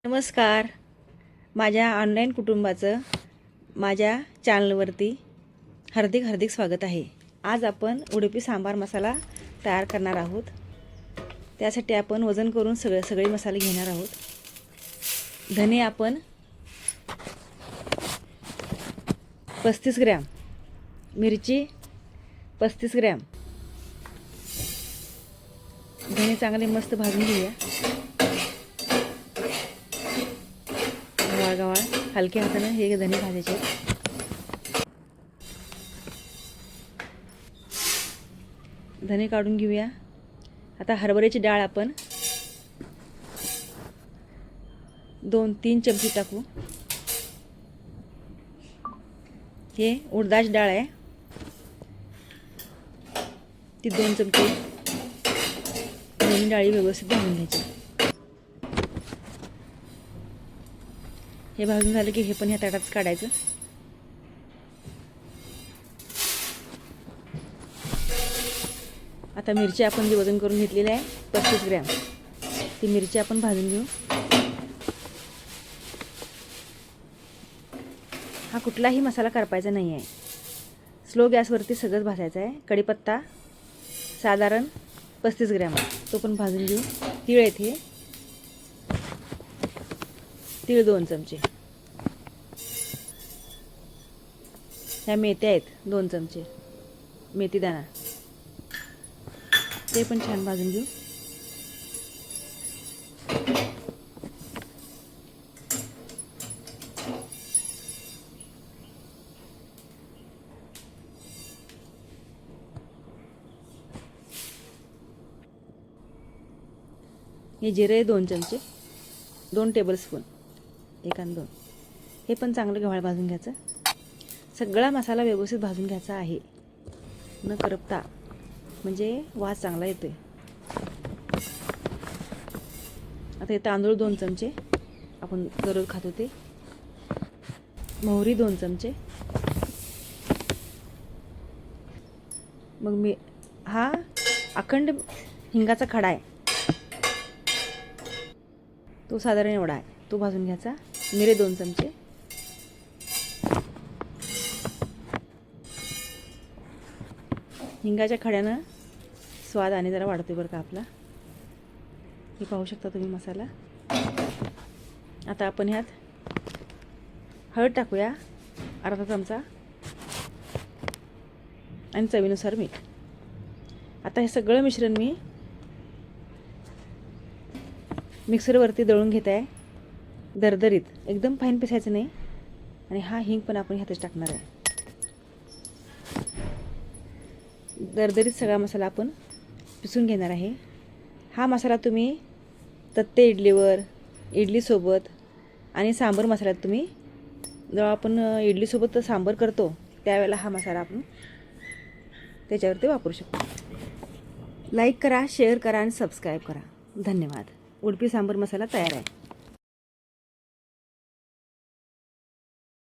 नमस्कार. माझ्या ऑनलाईन कुटुंबाचं माझ्या चॅनलवरती हार्दिक हार्दिक स्वागत आहे. आज आपण उडुपी सांबार मसाला तयार करणार आहोत. त्यासाठी आपण वजन करून सगळे मसाले घेणार आहोत. धने आपण 35 ग्रॅम, मिरची 35 ग्रॅम. धने चांगले मस्त भाजून घेऊया. गवाळ हलक्या हाताने हे धने भाजायचे. धने काढून घेऊया. आता हरभऱ्याची डाळ आपण 2-3 चमचे टाकू. हे उडदाची डाळ आहे, ती 2 चमचे. दोन्ही डाळी व्यवस्थित भाजून घ्यायच्या. हे भाजून झालं की हे पण ह्या ताटात काढायचं. आता मिरची आपण जी वजन करून घेतलेली आहे 35 ग्रॅम, ती मिरची आपण भाजून घेऊ. हा कुठलाही मसाला करपायचा नाही आहे, स्लो गॅसवरती सगळंच भाजायचं आहे. कढीपत्ता साधारण 35 ग्रॅम, तो पण भाजून घेऊ. तीळ आहेत, हे तीळ 2 चमचे. ह्या मेथ्या आहेत 2 चमचे, मेथी दाणा, ते पण छान भाजून घेऊ. हे जिरे 2 चमचे, 2 टेबलस्पून, 1 आणि 2. हे पण चांगलं गव्हाळ भाजून घ्यायचं. सगळा मसाला व्यवस्थित भाजून घ्यायचा आहे, न करपता, म्हणजे वास चांगला येतोय. आता हे तांदूळ 2 चमचे, आपण दररोज खातो ते. मोहरी 2 चमचे. मग हा अखंड हिंगाचा खडा आहे, तो साधारण एवढा आहे, तो भाजून घ्यायचा. मिरे 2 चमचे. हिंगाच्या खड्यानं स्वाद आणि जरा वाढतोय बरं का आपला. हे पाहू शकता तुम्ही मसाला. आता आपण ह्यात हळद टाकूया, अर्धा चमचा, आणि चवीनुसार मीठ. आता हे सगळं मिश्रण मी मिक्सरवरती दळून घेत आहे, दरदरीत, एकदम फाईन पिसायचं नाही. आणि हा हिंग पण आपण ह्यातच टाकणार आहे. दरदरीत सगळा मसाला आपण पिसून घेणार आहे. हा मसाला तुम्ही तत्ते इडलीवर, इडलीसोबत आणि सांबर मसाल्यात तुम्ही, जेव्हा आपण इडलीसोबत सांबर करतो त्यावेळेला हा मसाला आपण त्याच्यावरती वापरू शकतो. लाईक करा, शेअर करा आणि सबस्क्राईब करा. धन्यवाद. उडुपी सांबर मसाला तयार आहे.